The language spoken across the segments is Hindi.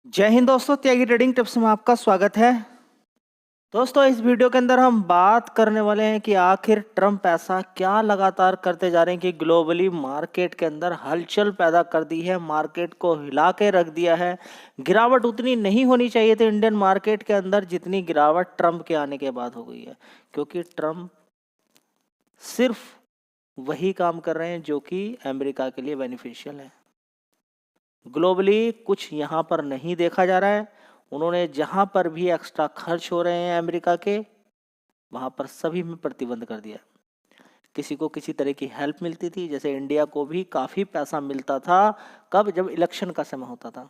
जय हिंद दोस्तों, त्यागी ट्रेडिंग टिप्स में आपका स्वागत है। दोस्तों, इस वीडियो के अंदर हम बात करने वाले हैं कि आखिर ट्रम्प ऐसा क्या लगातार करते जा रहे हैं कि ग्लोबली मार्केट के अंदर हलचल पैदा कर दी है, मार्केट को हिला के रख दिया है। गिरावट उतनी नहीं होनी चाहिए थी इंडियन मार्केट के अंदर जितनी गिरावट ट्रम्प के आने के बाद हो गई है, क्योंकि ट्रम्प सिर्फ वही काम कर रहे हैं जो कि अमेरिका के लिए बेनिफिशियल है। ग्लोबली कुछ यहाँ पर नहीं देखा जा रहा है। उन्होंने जहाँ पर भी एक्स्ट्रा खर्च हो रहे हैं अमेरिका के, वहाँ पर सभी में प्रतिबंध कर दिया। किसी को किसी तरह की हेल्प मिलती थी, जैसे इंडिया को भी काफ़ी पैसा मिलता था, कब? जब इलेक्शन का समय होता था।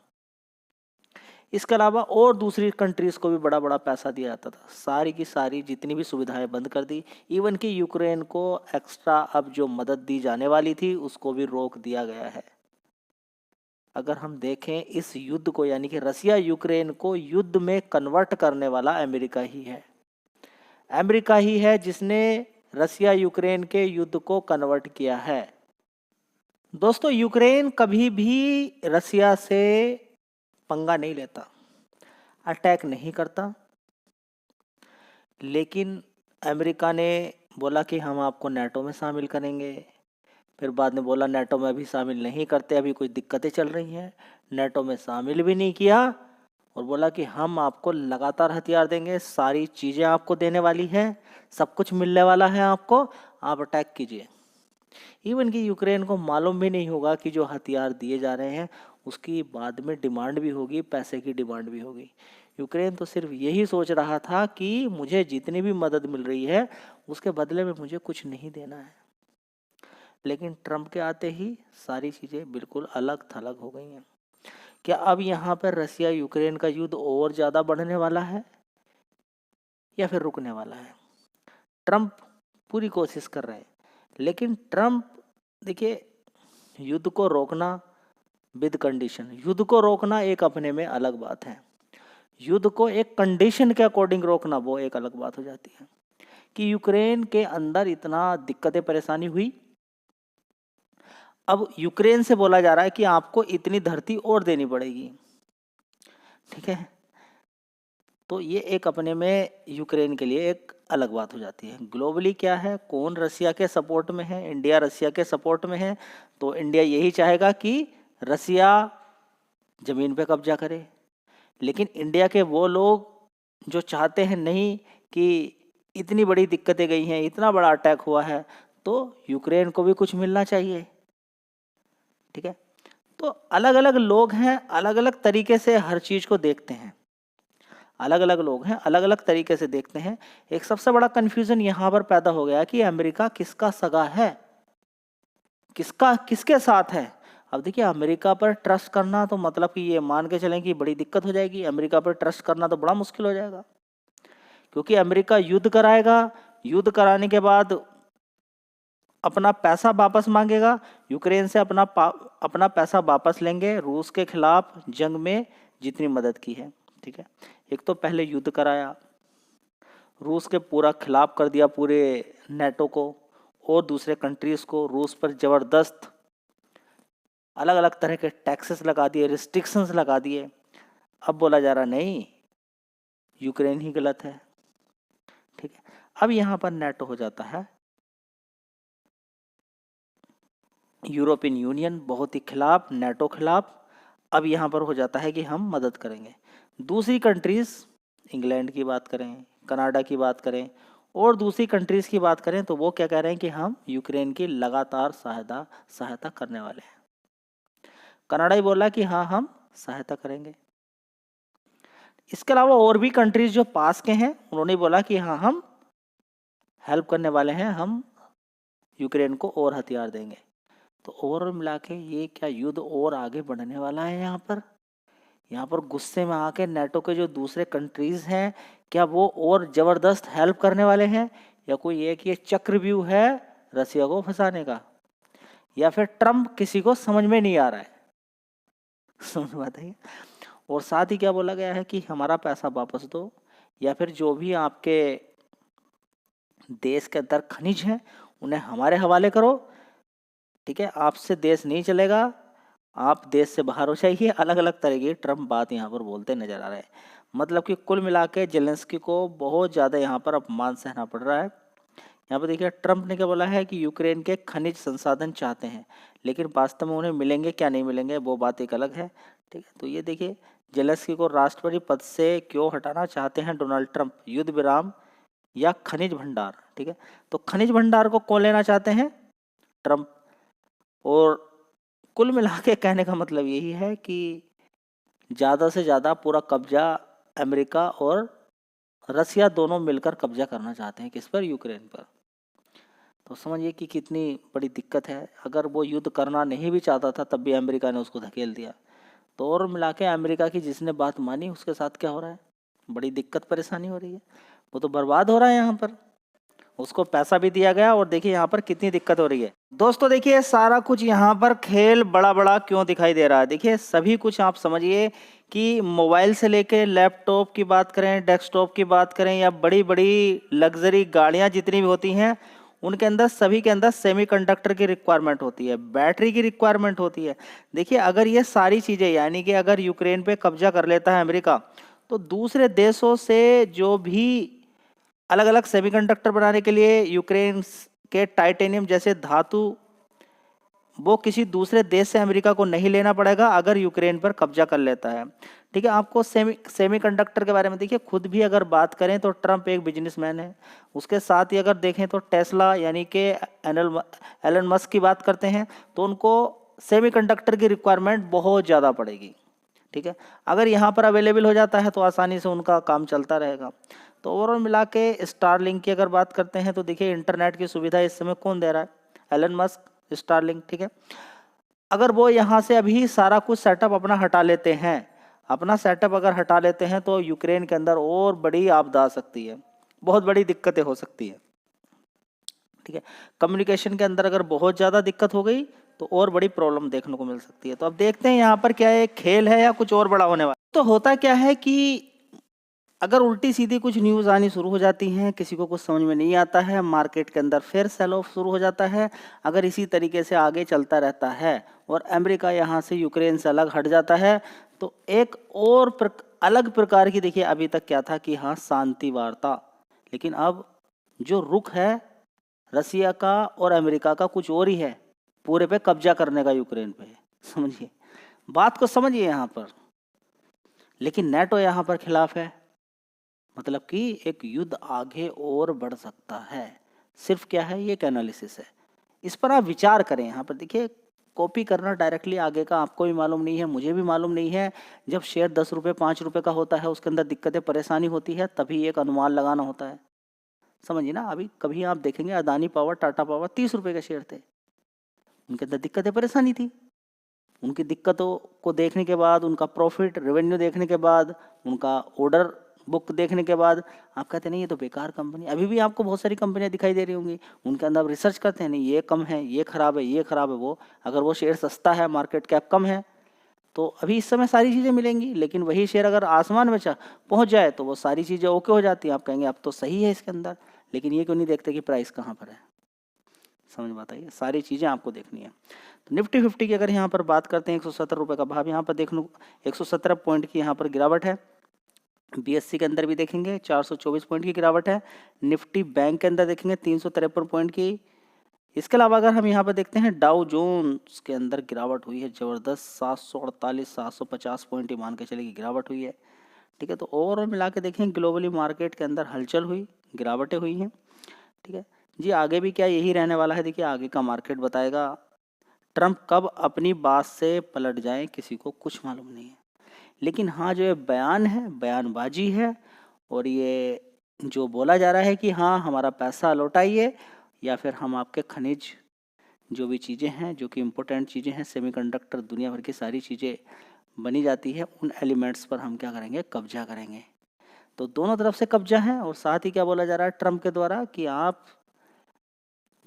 इसके अलावा और दूसरी कंट्रीज़ को भी बड़ा बड़ा पैसा दिया जाता था। सारी की सारी जितनी भी सुविधाएं बंद कर दी। इवन कि यूक्रेन को एक्स्ट्रा अब जो मदद दी जाने वाली थी उसको भी रोक दिया गया है। अगर हम देखें इस युद्ध को, यानी कि रसिया यूक्रेन को युद्ध में कन्वर्ट करने वाला अमेरिका ही है। अमेरिका ही है जिसने रसिया यूक्रेन के युद्ध को कन्वर्ट किया है। दोस्तों, यूक्रेन कभी भी रसिया से पंगा नहीं लेता, अटैक नहीं करता, लेकिन अमेरिका ने बोला कि हम आपको नेटो में शामिल करेंगे। फिर बाद में बोला नेटो में अभी शामिल नहीं करते, अभी कोई दिक्कतें चल रही हैं। नेटो में शामिल भी नहीं किया और बोला कि हम आपको लगातार हथियार देंगे, सारी चीज़ें आपको देने वाली हैं, सब कुछ मिलने वाला है आपको, आप अटैक कीजिए। इवन कि यूक्रेन को मालूम भी नहीं होगा कि जो हथियार दिए जा रहे हैं उसकी बाद में डिमांड भी होगी, पैसे की डिमांड भी होगी। यूक्रेन तो सिर्फ यही सोच रहा था कि मुझे जितनी भी मदद मिल रही है उसके बदले में मुझे कुछ नहीं देना है। लेकिन ट्रम्प के आते ही सारी चीज़ें बिल्कुल अलग थलग हो गई हैं। क्या अब यहाँ पर रसिया यूक्रेन का युद्ध और ज़्यादा बढ़ने वाला है या फिर रुकने वाला है? ट्रम्प पूरी कोशिश कर रहे हैं, लेकिन ट्रम्प, देखिए, युद्ध को रोकना विद कंडीशन, युद्ध को रोकना एक अपने में अलग बात है। युद्ध को एक कंडीशन के अकॉर्डिंग रोकना वो एक अलग बात हो जाती है। कि यूक्रेन के अंदर इतना दिक्कतें परेशानी हुई, अब यूक्रेन से बोला जा रहा है कि आपको इतनी धरती और देनी पड़ेगी, ठीक है? तो ये एक अपने में यूक्रेन के लिए एक अलग बात हो जाती है। ग्लोबली क्या है, कौन रसिया के सपोर्ट में है? इंडिया रसिया के सपोर्ट में है, तो इंडिया यही चाहेगा कि रसिया ज़मीन पे कब्जा करे। लेकिन इंडिया के वो लोग जो चाहते हैं नहीं कि इतनी बड़ी दिक्कतें गई हैं, इतना बड़ा अटैक हुआ है, तो यूक्रेन को भी कुछ मिलना चाहिए, ठीक है? तो अलग अलग लोग हैं, अलग अलग तरीके से हर चीज़ को देखते हैं। अलग अलग लोग हैं, अलग अलग तरीके से देखते हैं। एक सबसे बड़ा कन्फ्यूज़न यहाँ पर पैदा हो गया कि अमेरिका किसका सगा है, किसका किसके साथ है। अब देखिए, अमेरिका पर ट्रस्ट करना तो मतलब कि ये मान के चलें कि बड़ी दिक्कत हो जाएगी। अमेरिका पर ट्रस्ट करना तो बड़ा मुश्किल हो जाएगा, क्योंकि अमेरिका युद्ध कराएगा, युद्ध कराने के बाद अपना पैसा वापस मांगेगा, यूक्रेन से अपना पैसा वापस लेंगे रूस के खिलाफ जंग में जितनी मदद की है, ठीक है? एक तो पहले युद्ध कराया, रूस के पूरा खिलाफ कर दिया पूरे नेटो को और दूसरे कंट्रीज़ को, रूस पर ज़बरदस्त अलग अलग तरह के टैक्सेस लगा दिए, रिस्ट्रिक्शंस लगा दिए। अब बोला जा रहा नहीं, यूक्रेन ही गलत है, ठीक है? अब यहाँ पर नेटो हो जाता है यूरोपियन यूनियन बहुत ही खिलाफ, नेटो खिलाफ। अब यहाँ पर हो जाता है कि हम मदद करेंगे। दूसरी कंट्रीज़, इंग्लैंड की बात करें, कनाडा की बात करें और दूसरी कंट्रीज़ की बात करें, तो वो क्या कह रहे हैं कि हम यूक्रेन की लगातार सहायता करने वाले हैं। कनाडा ही बोला कि हाँ, हम सहायता करेंगे। इसके अलावा और भी कंट्रीज़ जो पास के हैं उन्होंने बोला कि हाँ, हम हेल्प करने वाले हैं, हम यूक्रेन को और हथियार देंगे। तो ओवरऑल मिला के ये क्या युद्ध और आगे बढ़ने वाला है? यहाँ पर गुस्से में आके नेटो के जो दूसरे कंट्रीज़ हैं, क्या वो और ज़बरदस्त हेल्प करने वाले हैं, या कोई एक ये चक्रव्यूह है रसिया को फंसाने का, या फिर ट्रम्प किसी को समझ में नहीं आ रहा है? समझ बात है। और साथ ही क्या बोला गया है कि हमारा पैसा वापस दो, या फिर जो भी आपके देश के अंदर खनिज हैं उन्हें हमारे हवाले करो, ठीक है? आपसे देश नहीं चलेगा, आप देश से बाहर हो जाइए, अलग अलग तरह की ट्रम्प बात यहाँ पर बोलते नजर आ रहे हैं। मतलब कि कुल मिला के जेलेंस्की को बहुत ज़्यादा यहाँ पर अपमान सहना पड़ रहा है। यहाँ पर देखिए ट्रम्प ने क्या बोला है कि यूक्रेन के खनिज संसाधन चाहते हैं, लेकिन वास्तव में उन्हें मिलेंगे क्या नहीं मिलेंगे वो बात एक अलग है। ठीक है, तो ये देखिए जेलेंस्की को राष्ट्रपति पद से क्यों हटाना चाहते हैं डोनाल्ड ट्रंप, युद्ध विराम या खनिज भंडार। ठीक है, तो खनिज भंडार को कौन लेना चाहते हैं? ट्रंप। और कुल मिला के कहने का मतलब यही है कि ज़्यादा से ज़्यादा पूरा कब्जा अमेरिका और रसिया दोनों मिलकर कब्जा करना चाहते हैं। किस पर? यूक्रेन पर। तो समझिए कि कितनी बड़ी दिक्कत है। अगर वो युद्ध करना नहीं भी चाहता था तब भी अमेरिका ने उसको धकेल दिया। तो और मिला के अमेरिका की जिसने बात मानी उसके साथ क्या हो रहा है? बड़ी दिक्कत परेशानी हो रही है, वो तो बर्बाद हो रहा है यहाँ पर। उसको पैसा भी दिया गया और देखिए यहाँ पर कितनी दिक्कत हो रही है। दोस्तों देखिए सारा कुछ यहाँ पर खेल बड़ा बड़ा क्यों दिखाई दे रहा है। देखिए सभी कुछ आप समझिए कि मोबाइल से लेके लैपटॉप की बात करें, डेस्कटॉप की बात करें या बड़ी बड़ी लग्जरी गाड़ियाँ जितनी भी होती हैं उनके अंदर सभी के अंदर सेमीकंडक्टर की रिक्वायरमेंट होती है, बैटरी की रिक्वायरमेंट होती है। देखिए अगर ये सारी चीज़ें यानी कि अगर यूक्रेन पे कब्जा कर लेता है अमेरिका तो दूसरे देशों से जो भी अलग अलग सेमीकंडक्टर बनाने के लिए यूक्रेन के टाइटेनियम जैसे धातु वो किसी दूसरे देश से अमेरिका को नहीं लेना पड़ेगा अगर यूक्रेन पर कब्जा कर लेता है। ठीक है, आपको सेमीकंडक्टर के बारे में देखिए खुद भी अगर बात करें तो ट्रंप एक बिजनेसमैन है। उसके साथ ही अगर देखें तो टेस्ला यानी कि एलन मस्क की बात करते हैं तो उनको सेमीकंडक्टर की रिक्वायरमेंट बहुत ज़्यादा पड़ेगी। ठीक है, अगर यहाँ पर अवेलेबल हो जाता है तो आसानी से उनका काम चलता रहेगा। तो ओवरऑल मिला के स्टारलिंक की अगर बात करते हैं तो देखिए इंटरनेट की सुविधा इस समय कौन दे रहा है? Elon Musk, Starlink. ठीक है, अगर वो यहाँ से अभी सारा कुछ सेटअप अपना हटा लेते हैं, अपना सेटअप अगर हटा लेते हैं तो यूक्रेन के अंदर और बड़ी आपदा आ सकती है, बहुत बड़ी दिक्कतें हो सकती है। ठीक है, कम्युनिकेशन के अंदर अगर बहुत ज़्यादा दिक्कत हो गई तो और बड़ी प्रॉब्लम देखने को मिल सकती है। तो अब देखते हैं यहाँ पर क्या है, खेल है या कुछ और बड़ा होने वाला। तो होता क्या है कि अगर उल्टी सीधी कुछ न्यूज़ आनी शुरू हो जाती हैं, किसी को कुछ समझ में नहीं आता है, मार्केट के अंदर फिर सेल ऑफ शुरू हो जाता है। अगर इसी तरीके से आगे चलता रहता है और अमेरिका यहाँ से यूक्रेन से अलग हट जाता है तो एक और अलग प्रकार की, देखिए अभी तक क्या था कि हाँ शांति वार्ता, लेकिन अब जो रुख है रसिया का और अमेरिका का कुछ और ही है, पूरे पे कब्जा करने का यूक्रेन पे। समझिए बात को, समझिए यहाँ पर। लेकिन नेटो यहाँ पर खिलाफ है, मतलब कि एक युद्ध आगे और बढ़ सकता है। सिर्फ क्या है, ये एक एनालिसिस है, इस पर आप विचार करें। यहाँ पर देखिए कॉपी करना डायरेक्टली आगे का आपको भी मालूम नहीं है, मुझे भी मालूम नहीं है। जब शेयर 10 रुपये 5 रुपये का होता है उसके अंदर दिक्कतें परेशानी होती है तभी एक अनुमान लगाना होता है। समझिए ना, अभी कभी आप देखेंगे अदानी पावर, टाटा पावर 30 रुपये के शेयर थे, उनके अंदर दिक्कतें परेशानी थी। उनकी दिक्कतों को देखने के बाद, उनका प्रॉफिट रेवेन्यू देखने के बाद, उनका ऑर्डर बुक देखने के बाद आप कहते नहीं ये तो बेकार कंपनी। अभी भी आपको बहुत सारी कंपनियां दिखाई दे रही होंगी, उनके अंदर आप रिसर्च करते हैं नहीं ये कम है, ये खराब है, ये खराब है, वो अगर वो शेयर सस्ता है, मार्केट कैप कम है तो अभी इस समय सारी चीज़ें मिलेंगी। लेकिन वही शेयर अगर आसमान में पहुँच जाए तो वो सारी चीज़ें ओके हो जाती हैं। आप कहेंगे अब तो सही है इसके अंदर, लेकिन ये क्यों नहीं देखते कि प्राइस कहाँ पर है। समझ में आता है, सारी चीज़ें आपको देखनी है। तो निफ्टी 50 की अगर यहाँ पर बात करते हैं 170 रुपये का भाव यहाँ पर देख लो, 117 पॉइंट की यहाँ पर गिरावट है। बीएससी के अंदर भी देखेंगे 424 पॉइंट की गिरावट है। निफ्टी बैंक के अंदर देखेंगे 353 पॉइंट की। इसके अलावा अगर हम यहाँ पर देखते हैं डाउ जोन्स के अंदर गिरावट हुई है ज़बरदस्त, 748 750 पॉइंट ही मान के चलेगी गिरावट हुई है। ठीक है, तो ओवरऑल मिला के देखें ग्लोबली मार्केट के अंदर हलचल हुई, गिरावटें हुई हैं। ठीक है जी, आगे भी क्या यही रहने वाला है, देखिए आगे का मार्केट बताएगा। ट्रंप कब अपनी बात से पलट जाए किसी को कुछ मालूम नहीं है। लेकिन हाँ जो ये बयान है, बयानबाजी है, और ये जो बोला जा रहा है कि हाँ हमारा पैसा लौटाइए या फिर हम आपके खनिज जो भी चीज़ें हैं, जो कि इम्पोर्टेंट चीज़ें हैं, सेमीकंडक्टर दुनिया भर की सारी चीज़ें बनी जाती है, उन एलिमेंट्स पर हम क्या करेंगे, कब्जा करेंगे। तो दोनों तरफ से कब्जा है। और साथ ही क्या बोला जा रहा है ट्रंप के द्वारा कि आप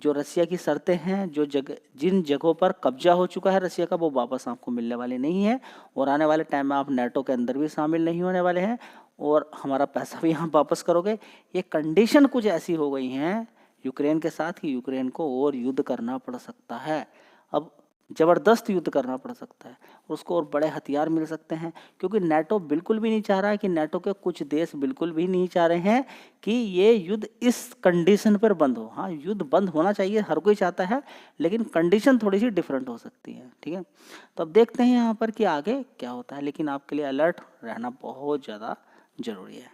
जो रसिया की शर्तें हैं, जो जिन जगहों पर कब्जा हो चुका है रसिया का, वो वापस आपको मिलने वाली नहीं है। और आने वाले टाइम में आप नेटो के अंदर भी शामिल नहीं होने वाले हैं और हमारा पैसा भी हम वापस करोगे। ये कंडीशन कुछ ऐसी हो गई हैं यूक्रेन के साथ कि यूक्रेन को और युद्ध करना पड़ सकता है। अब ज़बरदस्त युद्ध करना पड़ सकता है, उसको और बड़े हथियार मिल सकते हैं, क्योंकि नाटो बिल्कुल भी नहीं चाह रहा है कि नाटो के कुछ देश बिल्कुल भी नहीं चाह रहे हैं कि ये युद्ध इस कंडीशन पर बंद हो। हाँ, युद्ध बंद होना चाहिए, हर कोई चाहता है, लेकिन कंडीशन थोड़ी सी डिफरेंट हो सकती है। ठीक है, तो अब देखते हैं यहाँ पर कि आगे क्या होता है, लेकिन आपके लिए अलर्ट रहना बहुत ज़्यादा ज़रूरी है।